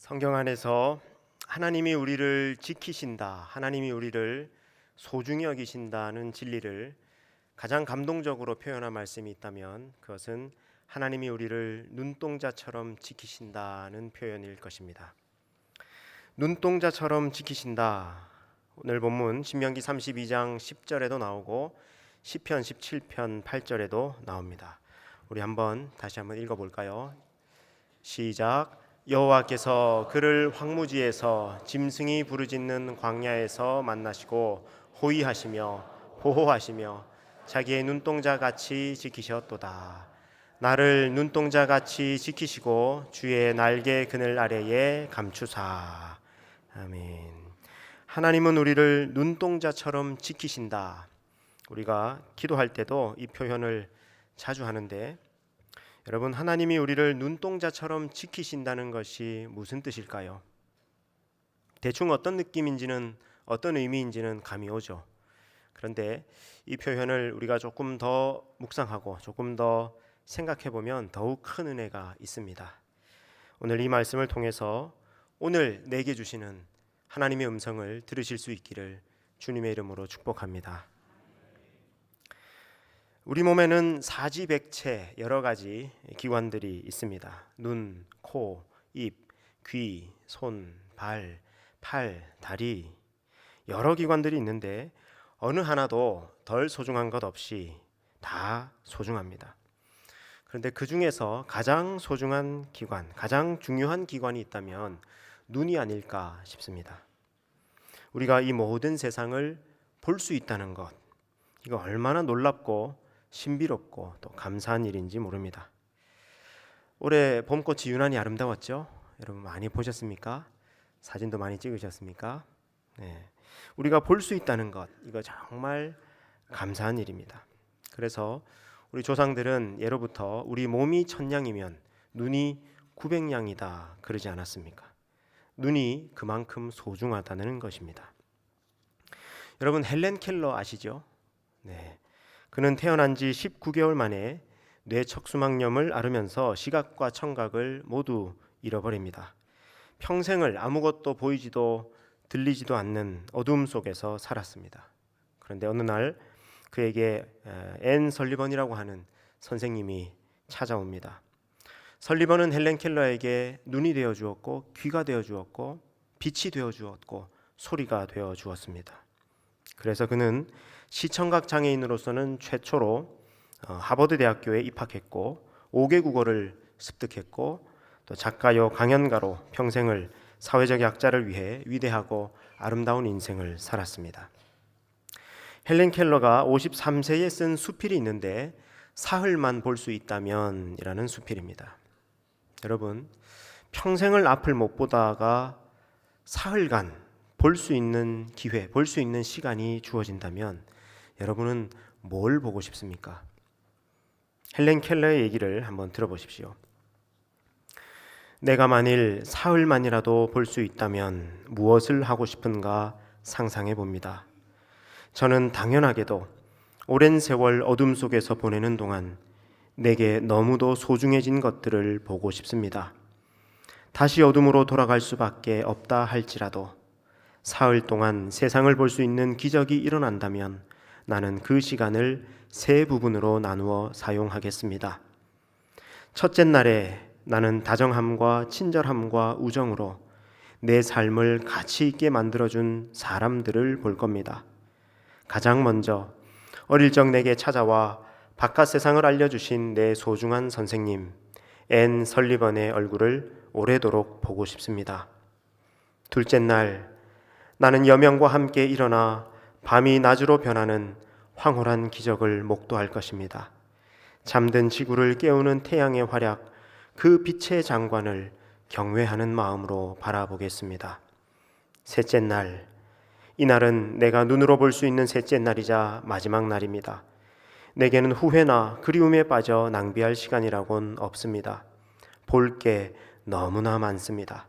성경 안에서 하나님이 우리를 지키신다, 하나님이 우리를 소중히 여기신다는 진리를 가장 감동적으로 표현한 말씀이 있다면 그것은 하나님이 우리를 눈동자처럼 지키신다는 표현일 것입니다. 눈동자처럼 지키신다. 오늘 본문 신명기 32장 10절에도 나오고 시편 17편 8절에도 나옵니다. 우리 다시 한번 읽어볼까요? 시작. 여호와께서 그를 황무지에서 짐승이 부르짖는 광야에서 만나시고 호위하시며 보호하시며 자기의 눈동자같이 지키셨도다. 나를 눈동자같이 지키시고 주의 날개 그늘 아래에 감추사. 아멘. 하나님은 우리를 눈동자처럼 지키신다. 우리가 기도할 때도 이 표현을 자주 하는데, 여러분, 하나님이 우리를 눈동자처럼 지키신다는 것이 무슨 뜻일까요? 대충 어떤 느낌인지는, 어떤 의미인지는 감이 오죠. 그런데 이 표현을 우리가 조금 더 묵상하고 조금 더 생각해 보면 더욱 큰 은혜가 있습니다. 오늘 이 말씀을 통해서 오늘 내게 주시는 하나님의 음성을 들으실 수 있기를 주님의 이름으로 축복합니다. 우리 몸에는 사지백체 여러 가지 기관들이 있습니다. 눈, 코, 입, 귀, 손, 발, 팔, 다리, 여러 기관들이 있는데 어느 하나도 덜 소중한 것 없이 다 소중합니다. 그런데 그 중에서 가장 소중한 기관, 가장 중요한 기관이 있다면 눈이 아닐까 싶습니다. 우리가 이 모든 세상을 볼 수 있다는 것, 이거 얼마나 놀랍고 신비롭고 또 감사한 일인지 모릅니다. 올해 봄꽃이 유난히 아름다웠죠? 여러분 많이 보셨습니까? 사진도 많이 찍으셨습니까? 네. 우리가 볼 수 있다는 것, 이거 정말 감사한 일입니다. 그래서 우리 조상들은 예로부터 우리 몸이 1000양이면 눈이 900양이다 그러지 않았습니까? 눈이 그만큼 소중하다는 것입니다. 여러분, 헬렌 켈러 아시죠? 네. 그는 태어난 지 19개월 만에 뇌척수막염을 앓으면서 시각과 청각을 모두 잃어버립니다. 평생을 아무것도 보이지도 들리지도 않는 어둠 속에서 살았습니다. 그런데 어느 날 그에게 앤 설리번이라고 하는 선생님이 찾아옵니다. 설리번은 헬렌 켈러에게 눈이 되어 주었고, 귀가 되어 주었고, 빛이 되어 주었고, 소리가 되어 주었습니다. 그래서 그는 시청각 장애인으로서는 최초로 하버드 대학교에 입학했고 5개 국어를 습득했고 또 작가요 강연가로 평생을 사회적 약자를 위해 위대하고 아름다운 인생을 살았습니다. 헬렌 켈러가 53세에 쓴 수필이 있는데 사흘만 볼 수 있다면 이라는 수필입니다. 여러분, 평생을 앞을 못 보다가 사흘간 볼 수 있는 기회, 볼 수 있는 시간이 주어진다면 여러분은 뭘 보고 싶습니까? 헬렌 켈러의 얘기를 한번 들어보십시오. 내가 만일 사흘만이라도 볼 수 있다면 무엇을 하고 싶은가 상상해 봅니다. 저는 당연하게도 오랜 세월 어둠 속에서 보내는 동안 내게 너무도 소중해진 것들을 보고 싶습니다. 다시 어둠으로 돌아갈 수밖에 없다 할지라도 사흘 동안 세상을 볼 수 있는 기적이 일어난다면 나는 그 시간을 세 부분으로 나누어 사용하겠습니다. 첫째 날에 나는 다정함과 친절함과 우정으로 내 삶을 가치 있게 만들어준 사람들을 볼 겁니다. 가장 먼저 어릴 적 내게 찾아와 바깥 세상을 알려주신 내 소중한 선생님 앤 설리번의 얼굴을 오래도록 보고 싶습니다. 둘째 날, 나는 여명과 함께 일어나 밤이 낮으로 변하는 황홀한 기적을 목도할 것입니다. 잠든 지구를 깨우는 태양의 활약, 그 빛의 장관을 경외하는 마음으로 바라보겠습니다. 셋째 날, 이날은 내가 눈으로 볼 수 있는 셋째 날이자 마지막 날입니다. 내게는 후회나 그리움에 빠져 낭비할 시간이라곤 없습니다. 볼 게 너무나 많습니다.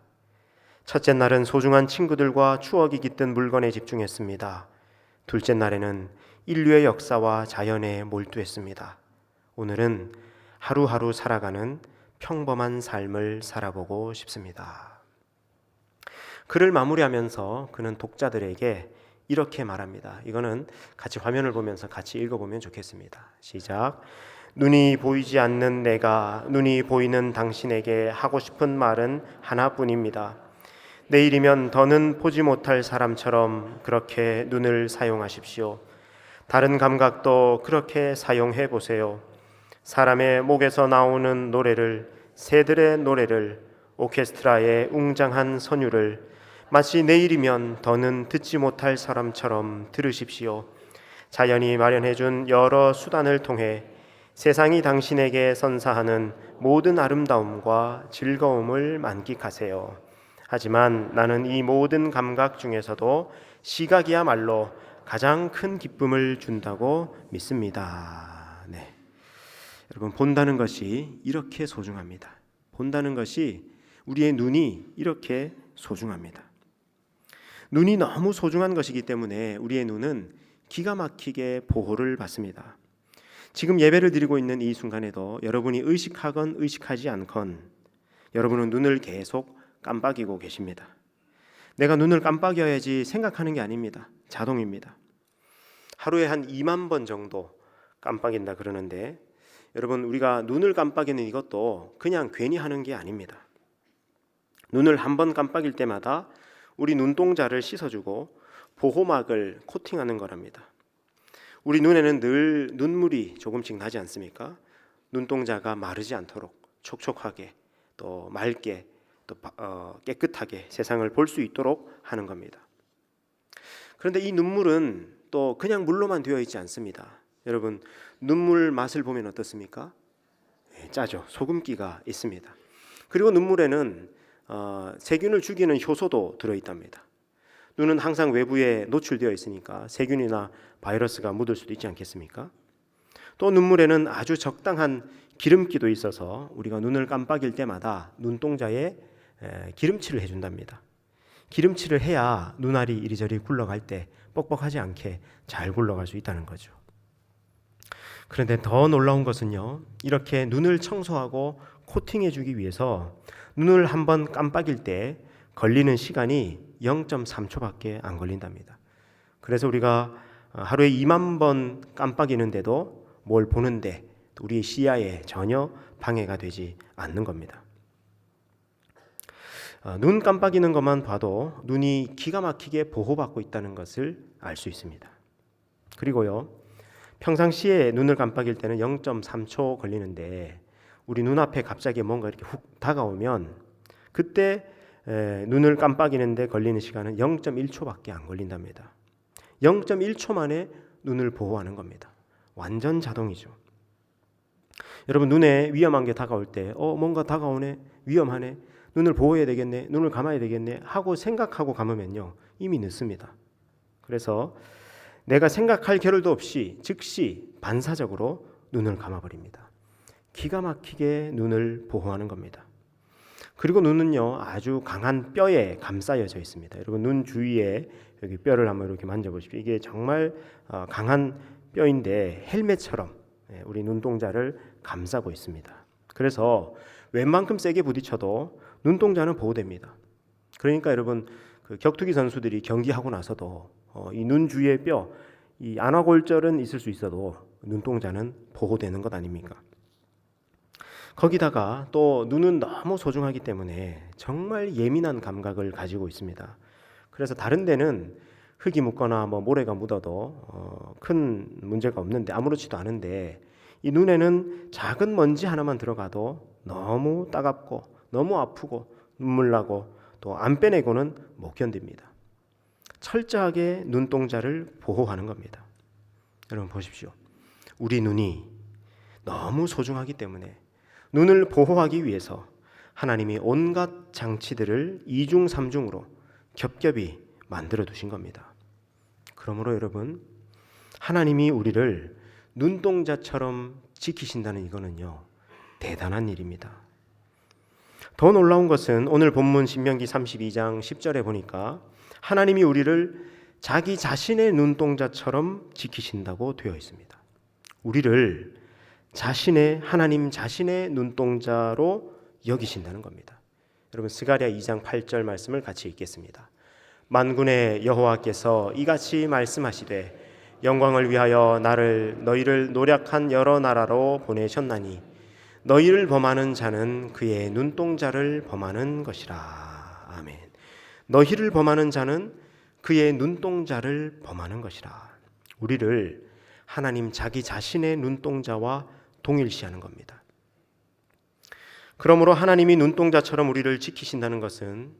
첫째 날은 소중한 친구들과 추억이 깃든 물건에 집중했습니다. 둘째 날에는 인류의 역사와 자연에 몰두했습니다. 오늘은 하루하루 살아가는 평범한 삶을 살아보고 싶습니다. 글을 마무리하면서 그는 독자들에게 이렇게 말합니다. 이거는 같이 화면을 보면서 같이 읽어보면 좋겠습니다. 시작. 눈이 보이지 않는 내가 눈이 보이는 당신에게 하고 싶은 말은 하나뿐입니다. 내일이면 더는 보지 못할 사람처럼 그렇게 눈을 사용하십시오. 다른 감각도 그렇게 사용해 보세요. 사람의 목에서 나오는 노래를, 새들의 노래를, 오케스트라의 웅장한 선율을 마치 내일이면 더는 듣지 못할 사람처럼 들으십시오. 자연이 마련해준 여러 수단을 통해 세상이 당신에게 선사하는 모든 아름다움과 즐거움을 만끽하세요. 하지만 나는 이 모든 감각 중에서도 시각이야말로 가장 큰 기쁨을 준다고 믿습니다. 네. 여러분, 본다는 것이 이렇게 소중합니다. 본다는 것이 우리의 눈이 이렇게 소중합니다. 눈이 너무 소중한 것이기 때문에 우리의 눈은 기가 막히게 보호를 받습니다. 지금 예배를 드리고 있는 이 순간에도 여러분이 의식하건 의식하지 않건 여러분은 눈을 계속 깜빡이고 계십니다. 내가 눈을 깜빡여야지 생각하는 게 아닙니다. 자동입니다. 하루에 한 2만 번 정도 깜빡인다 그러는데 여러분, 우리가 눈을 깜빡이는 이것도 그냥 괜히 하는 게 아닙니다. 눈을 한 번 깜빡일 때마다 우리 눈동자를 씻어주고 보호막을 코팅하는 거랍니다. 우리 눈에는 늘 눈물이 조금씩 나지 않습니까? 눈동자가 마르지 않도록 촉촉하게 또 맑게 또 깨끗하게 세상을 볼 수 있도록 하는 겁니다. 그런데 이 눈물은 또 그냥 물로만 되어 있지 않습니다. 여러분, 눈물 맛을 보면 어떻습니까? 짜죠. 소금기가 있습니다. 그리고 눈물에는 세균을 죽이는 효소도 들어있답니다. 눈은 항상 외부에 노출되어 있으니까 세균이나 바이러스가 묻을 수도 있지 않겠습니까? 또 눈물에는 아주 적당한 기름기도 있어서 우리가 눈을 깜빡일 때마다 눈동자에 기름칠을 해준답니다. 기름칠을 해야 눈알이 이리저리 굴러갈 때 뻑뻑하지 않게 잘 굴러갈 수 있다는 거죠. 그런데 더 놀라운 것은요, 이렇게 눈을 청소하고 코팅해주기 위해서 눈을 한번 깜빡일 때 걸리는 시간이 0.3초밖에 안 걸린답니다. 그래서 우리가 하루에 2만 번 깜빡이는데도 뭘 보는데 우리의 시야에 전혀 방해가 되지 않는 겁니다. 눈 깜빡이는 것만 봐도 눈이 기가 막히게 보호받고 있다는 것을 알 수 있습니다. 그리고요, 평상시에 눈을 깜빡일 때는 0.3초 걸리는데 우리 눈앞에 갑자기 뭔가 이렇게 훅 다가오면 그때 눈을 깜빡이는데 걸리는 시간은 0.1초밖에 안 걸린답니다. 0.1초 만에 눈을 보호하는 겁니다. 완전 자동이죠. 여러분, 눈에 위험한 게 다가올 때 뭔가 다가오네, 위험하네, 눈을 보호해야 되겠네, 눈을 감아야 되겠네 하고 생각하고 감으면요, 이미 늦습니다. 그래서 내가 생각할 겨를도 없이 즉시 반사적으로 눈을 감아버립니다. 기가 막히게 눈을 보호하는 겁니다. 그리고 눈은요, 아주 강한 뼈에 감싸여져 있습니다. 여러분, 눈 주위에 여기 뼈를 한번 이렇게 만져보십시오. 이게 정말 강한 뼈인데 헬멧처럼 우리 눈동자를 감싸고 있습니다. 그래서 웬만큼 세게 부딪혀도 눈동자는 보호됩니다. 그러니까 여러분, 그 격투기 선수들이 경기하고 나서도 이 눈 주위의 뼈, 이 안화골절은 있을 수 있어도 눈동자는 보호되는 것 아닙니까? 거기다가 또 눈은 너무 소중하기 때문에 정말 예민한 감각을 가지고 있습니다. 그래서 다른 데는 흙이 묻거나 모래가 묻어도 큰 문제가 없는데, 아무렇지도 않은데 이 눈에는 작은 먼지 하나만 들어가도 너무 따갑고 너무 아프고 눈물 나고 또 안 빼내고는 못 견딥니다. 철저하게 눈동자를 보호하는 겁니다. 여러분 보십시오. 우리 눈이 너무 소중하기 때문에 눈을 보호하기 위해서 하나님이 온갖 장치들을 이중삼중으로 겹겹이 만들어 두신 겁니다. 그러므로 여러분, 하나님이 우리를 눈동자처럼 지키신다는 이거는요, 대단한 일입니다. 더 놀라운 것은 오늘 본문 신명기 32장 10절에 보니까 하나님이 우리를 자기 자신의 눈동자처럼 지키신다고 되어 있습니다. 우리를 하나님 자신의 눈동자로 여기신다는 겁니다. 여러분 스가랴 2장 8절 말씀을 같이 읽겠습니다. 만군의 여호와께서 이같이 말씀하시되 영광을 위하여 너희를 노력한 여러 나라로 보내셨나니 너희를 범하는 자는 그의 눈동자를 범하는 것이라. 아멘. 너희를 범하는 자는 그의 눈동자를 범하는 것이라. 우리를 하나님 자기 자신의 눈동자와 동일시하는 겁니다. 그러므로 하나님이 눈동자처럼 우리를 지키신다는 것은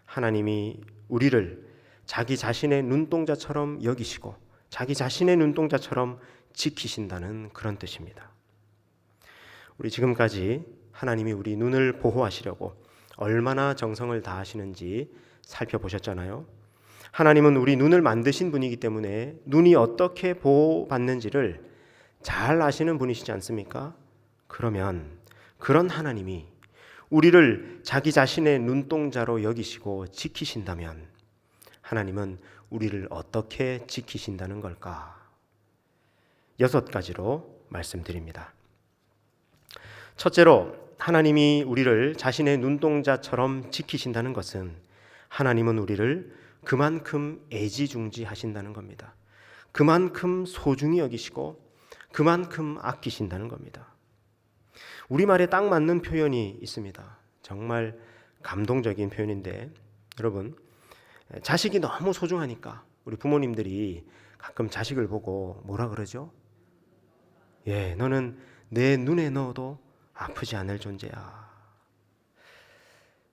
하나님이 우리를 자기 자신의 눈동자처럼 여기시고 자기 자신의 눈동자처럼 지키신다는 그런 뜻입니다. 우리 지금까지 하나님이 우리 눈을 보호하시려고 얼마나 정성을 다하시는지 살펴보셨잖아요. 하나님은 우리 눈을 만드신 분이기 때문에 눈이 어떻게 보호받는지를 잘 아시는 분이시지 않습니까? 그러면 그런 하나님이 우리를 자기 자신의 눈동자로 여기시고 지키신다면 하나님은 우리를 어떻게 지키신다는 걸까? 6가지로 말씀드립니다. 첫째로, 하나님이 우리를 자신의 눈동자처럼 지키신다는 것은 하나님은 우리를 그만큼 애지중지하신다는 겁니다. 그만큼 소중히 여기시고 그만큼 아끼신다는 겁니다. 우리말에 딱 맞는 표현이 있습니다. 정말 감동적인 표현인데, 여러분, 자식이 너무 소중하니까 우리 부모님들이 가끔 자식을 보고 뭐라 그러죠? 너는 내 눈에 넣어도 아프지 않을 존재야.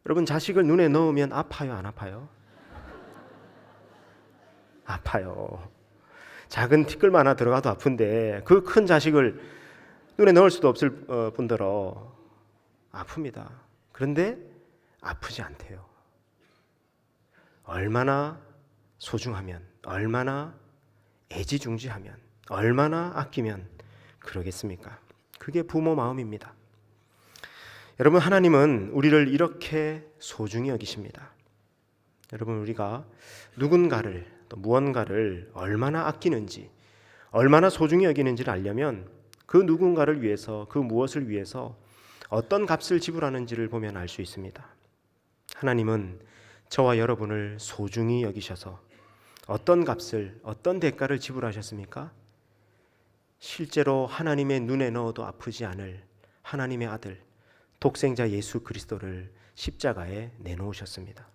여러분, 자식을 눈에 넣으면 아파요, 안 아파요? 아파요. 작은 티끌만 하나 들어가도 아픈데 그 큰 자식을 눈에 넣을 수도 없을 뿐더러 아픕니다. 그런데 아프지 않대요. 얼마나 소중하면, 얼마나 애지중지하면, 얼마나 아끼면 그러겠습니까? 그게 부모 마음입니다. 여러분, 하나님은 우리를 이렇게 소중히 여기십니다. 여러분, 우리가 누군가를 또 무언가를 얼마나 아끼는지, 얼마나 소중히 여기는지를 알려면 그 누군가를 위해서, 그 무엇을 위해서 어떤 값을 지불하는지를 보면 알 수 있습니다. 하나님은 저와 여러분을 소중히 여기셔서 어떤 값을, 어떤 대가를 지불하셨습니까? 실제로 하나님의 눈에 넣어도 아프지 않을 하나님의 아들, 독생자 예수 그리스도를 십자가에 내놓으셨습니다.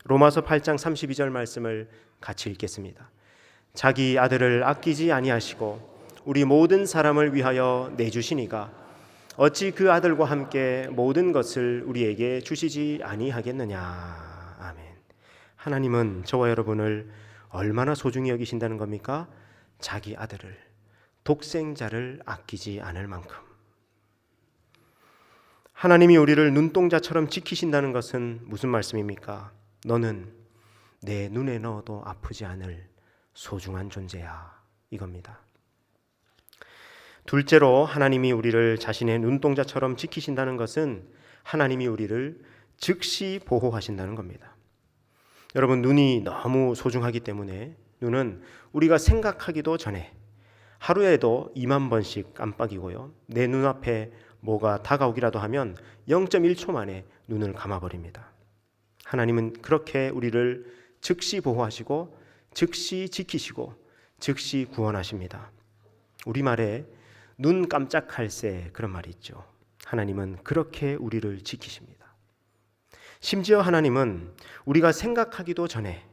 로마서 8장 32절 말씀을 같이 읽겠습니다. 자기 아들을 아끼지 아니하시고 우리 모든 사람을 위하여 내주시니가 어찌 그 아들과 함께 모든 것을 우리에게 주시지 아니하겠느냐. 아멘. 하나님은 저와 여러분을 얼마나 소중히 여기신다는 겁니까? 자기 아들을, 독생자를 아끼지 않을 만큼. 하나님이 우리를 눈동자처럼 지키신다는 것은 무슨 말씀입니까? 너는 내 눈에 넣어도 아프지 않을 소중한 존재야, 이겁니다. 둘째로, 하나님이 우리를 자신의 눈동자처럼 지키신다는 것은 하나님이 우리를 즉시 보호하신다는 겁니다. 여러분, 눈이 너무 소중하기 때문에 눈은 우리가 생각하기도 전에 하루에도 2만 번씩 깜빡이고요, 내 눈앞에 뭐가 다가오기라도 하면 0.1초 만에 눈을 감아버립니다. 하나님은 그렇게 우리를 즉시 보호하시고 즉시 지키시고 즉시 구원하십니다. 우리말에 눈 깜짝할 새, 그런 말이 있죠. 하나님은 그렇게 우리를 지키십니다. 심지어 하나님은 우리가 생각하기도 전에,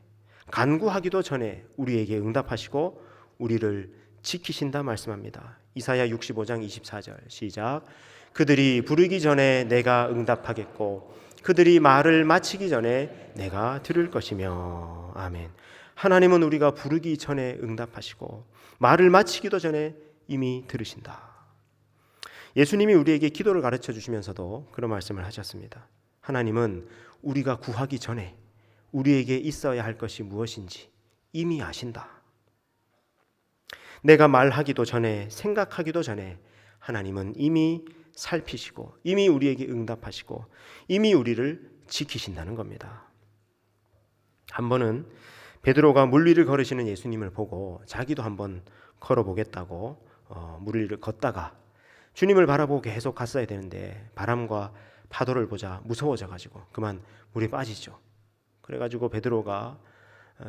간구하기도 전에 우리에게 응답하시고 우리를 지키신다 말씀합니다. 이사야 65장 24절 시작. 그들이 부르기 전에 내가 응답하겠고 그들이 말을 마치기 전에 내가 들을 것이며. 아멘. 하나님은 우리가 부르기 전에 응답하시고 말을 마치기도 전에 이미 들으신다. 예수님이 우리에게 기도를 가르쳐 주시면서도 그런 말씀을 하셨습니다. 하나님은 우리가 구하기 전에 우리에게 있어야 할 것이 무엇인지 이미 아신다. 내가 말하기도 전에, 생각하기도 전에 하나님은 이미 살피시고 이미 우리에게 응답하시고 이미 우리를 지키신다는 겁니다. 한 번은 베드로가 물 위를 걸으시는 예수님을 보고 자기도 한번 걸어보겠다고 물 위를 걷다가 주님을 바라보고 계속 갔어야 되는데 바람과 파도를 보자 무서워져 가지고 그만 물에 빠지죠. 그래가지고 베드로가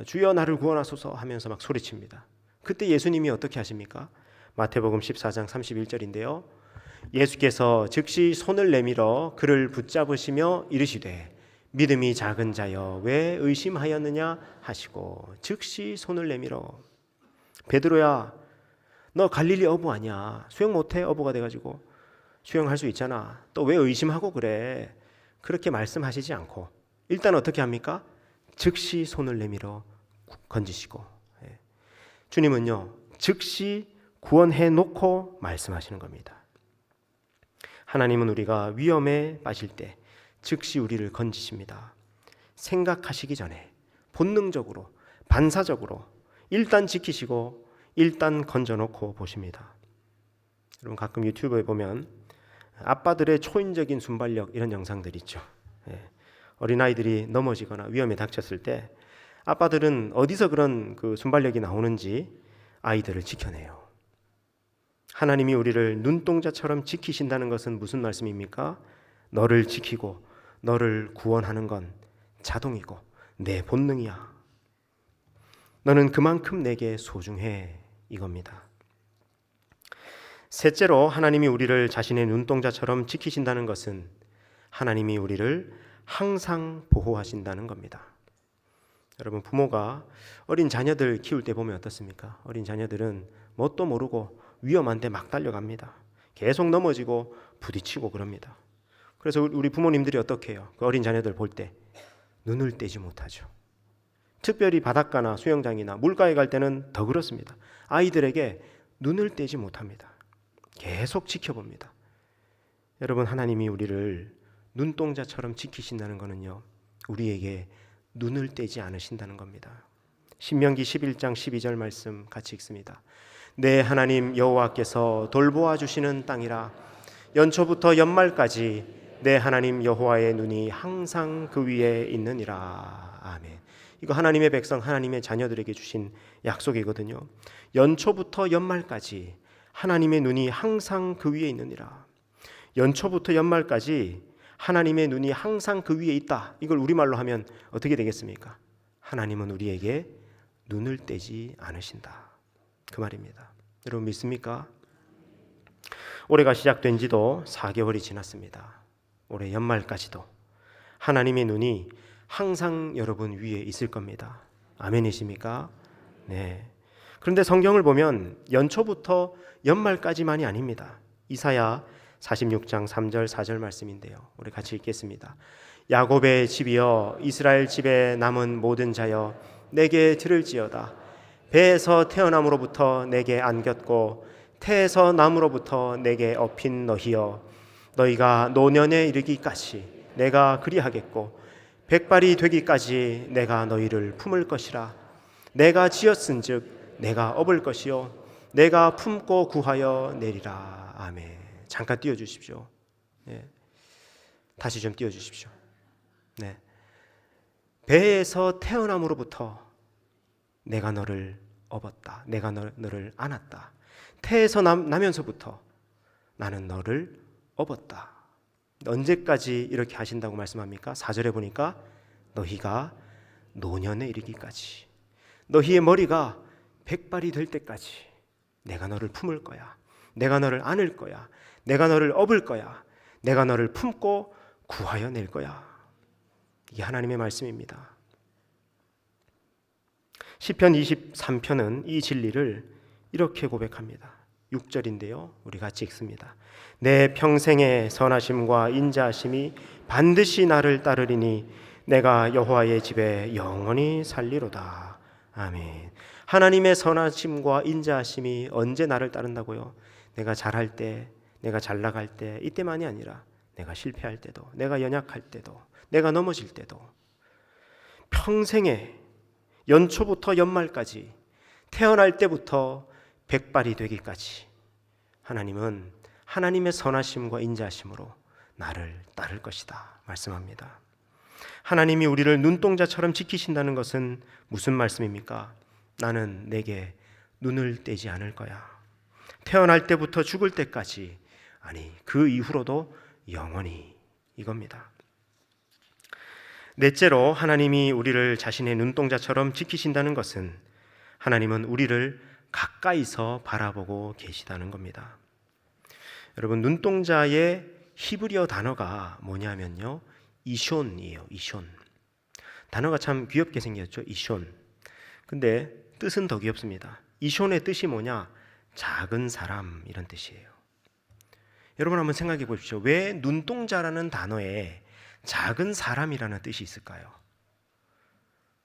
주여 나를 구원하소서 하면서 막 소리칩니다. 그때 예수님이 어떻게 하십니까? 마태복음 14장 31절인데요. 예수께서 즉시 손을 내밀어 그를 붙잡으시며 이르시되 믿음이 작은 자여 왜 의심하였느냐 하시고 즉시 손을 내밀어. 베드로야, 너 갈릴리 어부 아니야. 수영 못해? 어부가 돼가지고 수영할 수 있잖아. 또 왜 의심하고 그래? 그렇게 말씀하시지 않고 일단 어떻게 합니까? 즉시 손을 내밀어 건지시고, 주님은요 즉시 구원해 놓고 말씀하시는 겁니다. 하나님은 우리가 위험에 빠질 때 즉시 우리를 건지십니다. 생각하시기 전에 본능적으로 반사적으로 일단 지키시고 일단 건져놓고 보십니다. 여러분 가끔 유튜브에 보면 아빠들의 초인적인 순발력 이런 영상들 있죠. 어린아이들이 넘어지거나 위험에 닥쳤을 때 아빠들은 어디서 그런 그 순발력이 나오는지 아이들을 지켜내요. 하나님이 우리를 눈동자처럼 지키신다는 것은 무슨 말씀입니까? 너를 지키고 너를 구원하는 건 자동이고 내 본능이야. 너는 그만큼 내게 소중해, 이겁니다. 셋째로 하나님이 우리를 자신의 눈동자처럼 지키신다는 것은 하나님이 우리를 항상 보호하신다는 겁니다. 여러분 부모가 어린 자녀들 키울 때 보면 어떻습니까? 어린 자녀들은 뭣도 모르고 위험한데 막 달려갑니다. 계속 넘어지고 부딪히고 그럽니다. 그래서 우리 부모님들이 어떻게 해요? 그 어린 자녀들 볼 때 눈을 떼지 못하죠. 특별히 바닷가나 수영장이나 물가에 갈 때는 더 그렇습니다. 아이들에게 눈을 떼지 못합니다. 계속 지켜봅니다. 여러분 하나님이 우리를 눈동자처럼 지키신다는 것은요 우리에게 눈을 떼지 않으신다는 겁니다. 신명기 11장 12절 말씀 같이 읽습니다. 내 하나님 여호와께서 돌보아 주시는 땅이라 연초부터 연말까지 내 하나님 여호와의 눈이 항상 그 위에 있느니라. 아멘. 이거 하나님의 백성 하나님의 자녀들에게 주신 약속이거든요. 연초부터 연말까지 하나님의 눈이 항상 그 위에 있느니라. 연초부터 연말까지 하나님의 눈이 항상 그 위에 있다. 이걸 우리말로 하면 어떻게 되겠습니까? 하나님은 우리에게 눈을 떼지 않으신다. 그 말입니다. 여러분 믿습니까? 올해가 시작된 지도 4개월이 지났습니다. 올해 연말까지도 하나님의 눈이 항상 여러분 위에 있을 겁니다. 아멘이십니까? 네. 그런데 성경을 보면 연초부터 연말까지만이 아닙니다. 이사야 46장 3절 4절 말씀인데요. 우리 같이 읽겠습니다. 야곱의 집이여 이스라엘 집에 남은 모든 자여 내게 들을지어다. 배에서 태어남으로부터 내게 안겼고 태에서 남으로부터 내게 업힌 너희여 너희가 노년에 이르기까지 내가 그리하겠고 백발이 되기까지 내가 너희를 품을 것이라. 내가 지었은즉 내가 업을 것이요 내가 품고 구하여 내리라. 아멘. 잠깐 띄워주십시오. 네. 다시 좀 띄워주십시오. 네. 배에서 태어남으로부터 내가 너를 업었다. 내가 너를 안았다. 태에서 나면서부터 나는 너를 업었다. 언제까지 이렇게 하신다고 말씀합니까? 4절에 보니까 너희가 노년에 이르기까지, 너희의 머리가 백발이 될 때까지 내가 너를 품을 거야. 내가 너를 안을 거야. 내가 너를 업을 거야. 내가 너를 품고 구하여 낼 거야. 이게 하나님의 말씀입니다. 시편 23편은 이 진리를 이렇게 고백합니다. 6절인데요. 우리 같이 읽습니다. 내 평생의 선하심과 인자하심이 반드시 나를 따르리니 내가 여호와의 집에 영원히 살리로다. 아멘. 하나님의 선하심과 인자하심이 언제 나를 따른다고요? 내가 잘할 때, 내가 잘 나갈 때, 이때만이 아니라 내가 실패할 때도, 내가 연약할 때도, 내가 넘어질 때도, 평생에 연초부터 연말까지, 태어날 때부터 백발이 되기까지 하나님은 하나님의 선하심과 인자하심으로 나를 따를 것이다 말씀합니다. 하나님이 우리를 눈동자처럼 지키신다는 것은 무슨 말씀입니까? 나는 내게 눈을 떼지 않을 거야. 태어날 때부터 죽을 때까지, 아니 그 이후로도 영원히. 이겁니다. 넷째로 하나님이 우리를 자신의 눈동자처럼 지키신다는 것은 하나님은 우리를 가까이서 바라보고 계시다는 겁니다. 여러분, 눈동자의 히브리어 단어가 뭐냐면요, 이숀이에요. 이숀. 단어가 참 귀엽게 생겼죠. 이숀. 근데 뜻은 더 귀엽습니다. 이숀의 뜻이 뭐냐? 작은 사람, 이런 뜻이에요. 여러분 한번 생각해 보십시오. 왜 눈동자라는 단어에 작은 사람이라는 뜻이 있을까요?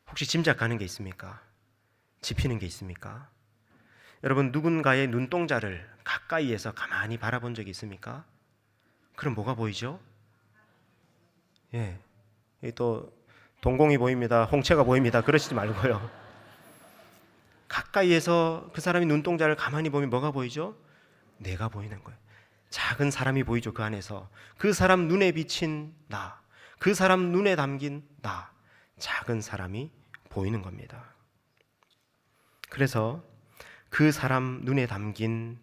혹시 짐작가는 게 있습니까? 짚히는 게 있습니까? 여러분, 누군가의 눈동자를 가까이에서 가만히 바라본 적이 있습니까? 그럼 뭐가 보이죠? 예, 또 동공이 보입니다, 홍채가 보입니다, 그러시지 말고요. 가까이에서 그 사람이 눈동자를 가만히 보면 뭐가 보이죠? 내가 보이는 거예요. 작은 사람이 보이죠. 그 안에서 그 사람 눈에 비친 나, 그 사람 눈에 담긴 나, 작은 사람이 보이는 겁니다. 그래서 그 사람 눈에 담긴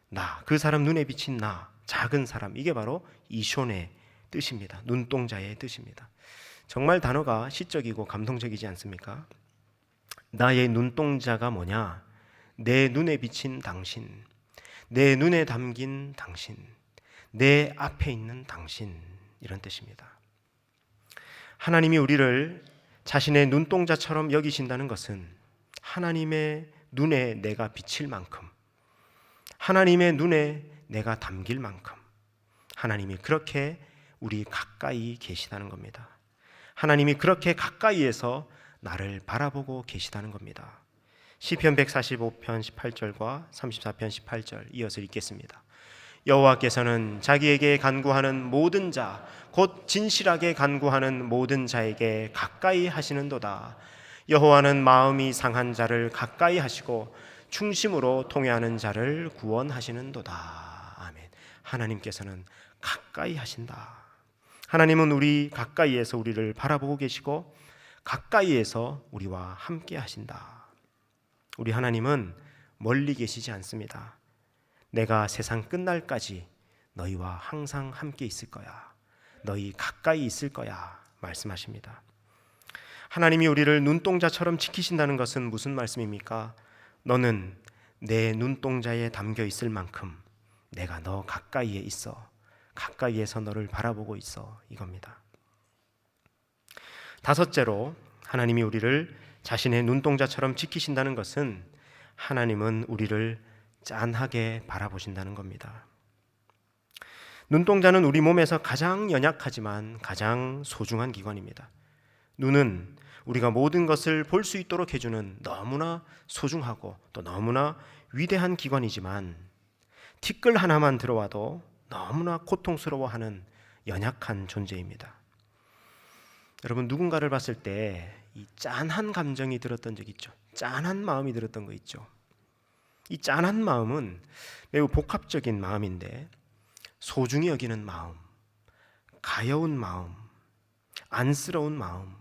나, 그 사람 눈에 비친 나, 작은 사람, 이게 바로 이숀의 뜻입니다. 눈동자의 뜻입니다. 정말 단어가 시적이고 감동적이지 않습니까? 나의 눈동자가 뭐냐? 내 눈에 비친 당신, 내 눈에 담긴 당신, 내 앞에 있는 당신, 이런 뜻입니다. 하나님이 우리를 자신의 눈동자처럼 여기신다는 것은 하나님의 눈에 내가 비칠 만큼, 하나님의 눈에 내가 담길 만큼 하나님이 그렇게 우리 가까이 계시다는 겁니다. 하나님이 그렇게 가까이에서 나를 바라보고 계시다는 겁니다. 시편 145편 18절과 34편 18절 이어서 읽겠습니다. 여호와께서는 자기에게 간구하는 모든 자, 곧 진실하게 간구하는 모든 자에게 가까이 하시는도다. 여호와는 마음이 상한 자를 가까이 하시고 충심으로 통회하는 자를 구원하시는도다. 아멘. 하나님께서는 가까이 하신다. 하나님은 우리 가까이에서 우리를 바라보고 계시고 가까이에서 우리와 함께 하신다. 우리 하나님은 멀리 계시지 않습니다. 내가 세상 끝날까지 너희와 항상 함께 있을 거야. 너희 가까이 있을 거야. 말씀하십니다. 하나님이 우리를 눈동자처럼 지키신다는 것은 무슨 말씀입니까? 너는 내 눈동자에 담겨 있을 만큼 내가 너 가까이에 있어. 가까이에서 너를 바라보고 있어. 이겁니다. 다섯째로 하나님이 우리를 자신의 눈동자처럼 지키신다는 것은 하나님은 우리를 짠하게 바라보신다는 겁니다. 눈동자는 우리 몸에서 가장 연약하지만 가장 소중한 기관입니다. 눈은 우리가 모든 것을 볼 수 있도록 해주는 너무나 소중하고 또 너무나 위대한 기관이지만 티끌 하나만 들어와도 너무나 고통스러워하는 연약한 존재입니다. 여러분, 누군가를 봤을 때 이 짠한 감정이 들었던 적 있죠? 짠한 마음이 들었던 거 있죠? 이 짠한 마음은 매우 복합적인 마음인데 소중히 여기는 마음, 가여운 마음, 안쓰러운 마음,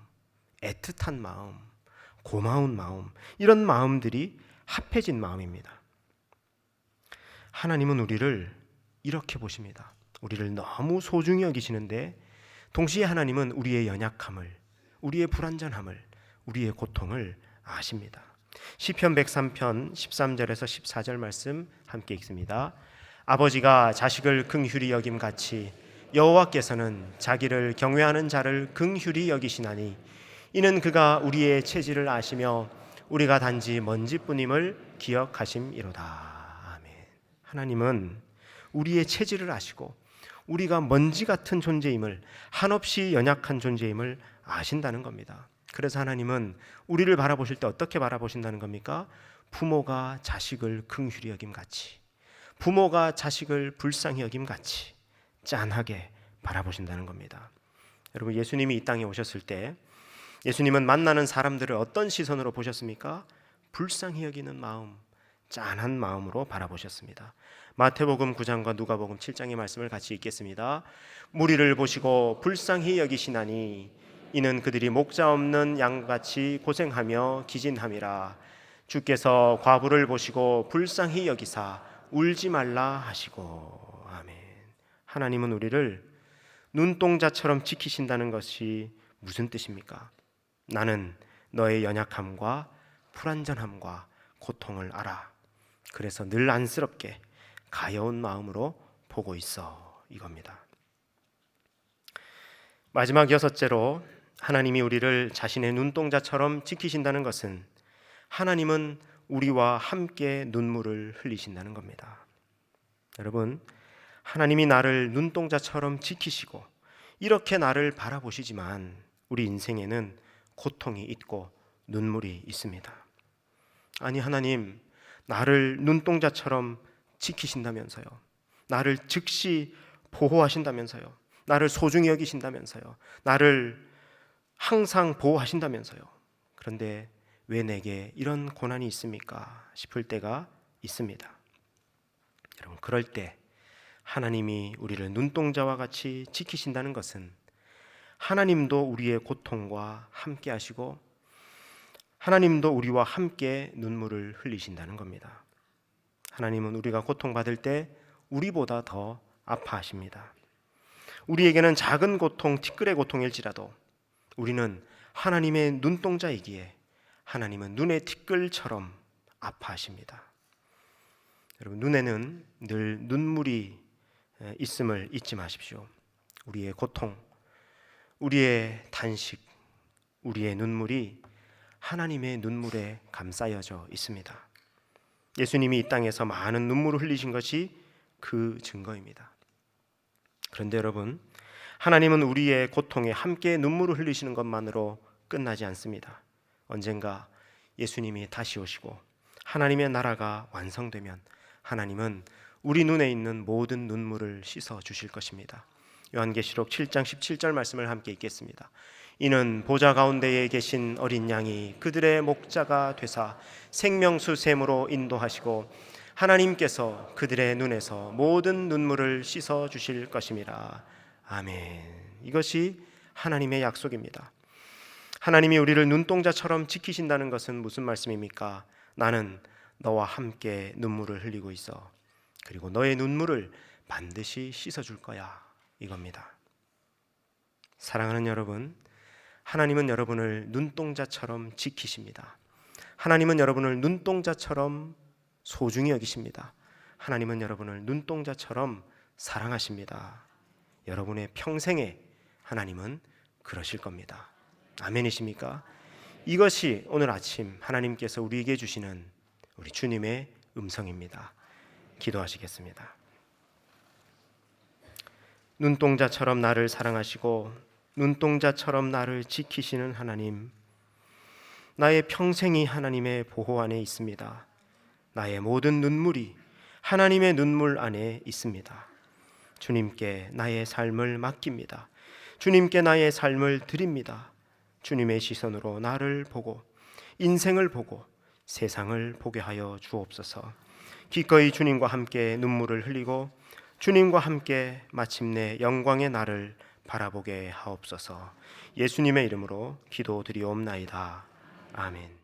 애틋한 마음, 고마운 마음, 이런 마음들이 합해진 마음입니다. 하나님은 우리를 이렇게 보십니다. 우리를 너무 소중히 여기시는데 동시에 하나님은 우리의 연약함을, 우리의 불완전함을, 우리의 고통을 아십니다. 시편 103편 13절에서 14절 말씀 함께 읽습니다. 아버지가 자식을 긍휼히 여김같이 여호와께서는 자기를 경외하는 자를 긍휼히 여기시나니 이는 그가 우리의 체질을 아시며 우리가 단지 먼지뿐임을 기억하심이로다. 아멘. 하나님은 우리의 체질을 아시고 우리가 먼지 같은 존재임을, 한없이 연약한 존재임을 아신다는 겁니다. 그래서 하나님은 우리를 바라보실 때 어떻게 바라보신다는 겁니까? 부모가 자식을 긍휼히 여김같이, 부모가 자식을 불쌍히 여김같이 짠하게 바라보신다는 겁니다. 여러분, 예수님이 이 땅에 오셨을 때 예수님은 만나는 사람들을 어떤 시선으로 보셨습니까? 불쌍히 여기는 마음, 짠한 마음으로 바라보셨습니다. 마태복음 9장과 누가복음 7장의 말씀을 같이 읽겠습니다. 무리를 보시고 불쌍히 여기시나니 이는 그들이 목자 없는 양같이 고생하며 기진함이라. 주께서 과부를 보시고 불쌍히 여기사 울지 말라 하시고. 아멘. 하나님은 우리를 눈동자처럼 지키신다는 것이 무슨 뜻입니까? 나는 너의 연약함과 불완전함과 고통을 알아. 그래서 늘 안쓰럽게 가여운 마음으로 보고 있어. 이겁니다. 마지막 여섯째로 하나님이 우리를 자신의 눈동자처럼 지키신다는 것은 하나님은 우리와 함께 눈물을 흘리신다는 겁니다. 여러분, 하나님이 나를 눈동자처럼 지키시고 이렇게 나를 바라보시지만 우리 인생에는 고통이 있고 눈물이 있습니다. 아니, 하나님 나를 눈동자처럼 지키신다면서요. 나를 즉시 보호하신다면서요. 나를 소중히 여기신다면서요. 나를 항상 보호하신다면서요. 그런데 왜 내게 이런 고난이 있습니까? 싶을 때가 있습니다. 여러분, 그럴 때 하나님이 우리를 눈동자와 같이 지키신다는 것은 하나님도 우리의 고통과 함께 하시고 하나님도 우리와 함께 눈물을 흘리신다는 겁니다. 하나님은 우리가 고통받을 때 우리보다 더 아파하십니다. 우리에게는 작은 고통, 티끌의 고통일지라도 우리는 하나님의 눈동자이기에 하나님은 눈의 티끌처럼 아파하십니다. 여러분, 눈에는 늘 눈물이 있음을 잊지 마십시오. 우리의 고통, 우리의 단식, 우리의 눈물이 하나님의 눈물에 감싸여져 있습니다. 예수님이 이 땅에서 많은 눈물을 흘리신 것이 그 증거입니다. 그런데 여러분, 하나님은 우리의 고통에 함께 눈물을 흘리시는 것만으로 끝나지 않습니다. 언젠가 예수님이 다시 오시고 하나님의 나라가 완성되면 하나님은 우리 눈에 있는 모든 눈물을 씻어 주실 것입니다. 요한계시록 7장 17절 말씀을 함께 읽겠습니다. 이는 보좌 가운데에 계신 어린 양이 그들의 목자가 되사 생명수 샘으로 인도하시고 하나님께서 그들의 눈에서 모든 눈물을 씻어 주실 것임이라. 아멘. 이것이 하나님의 약속입니다. 하나님이 우리를 눈동자처럼 지키신다는 것은 무슨 말씀입니까? 나는 너와 함께 눈물을 흘리고 있어. 그리고 너의 눈물을 반드시 씻어줄 거야. 이겁니다. 사랑하는 여러분, 하나님은 여러분을 눈동자처럼 지키십니다. 하나님은 여러분을 눈동자처럼 소중히 여기십니다. 하나님은 여러분을 눈동자처럼 사랑하십니다. 여러분의 평생에 하나님은 그러실 겁니다. 아멘이십니까? 이것이 오늘 아침 하나님께서 우리에게 주시는 우리 주님의 음성입니다. 기도하시겠습니다. 눈동자처럼 나를 사랑하시고 눈동자처럼 나를 지키시는 하나님, 나의 평생이 하나님의 보호 안에 있습니다. 나의 모든 눈물이 하나님의 눈물 안에 있습니다. 주님께 나의 삶을 맡깁니다. 주님께 나의 삶을 드립니다. 주님의 시선으로 나를 보고 인생을 보고 세상을 보게 하여 주옵소서. 기꺼이 주님과 함께 눈물을 흘리고 주님과 함께 마침내 영광의 날을 바라보게 하옵소서. 예수님의 이름으로 기도드리옵나이다. 아멘.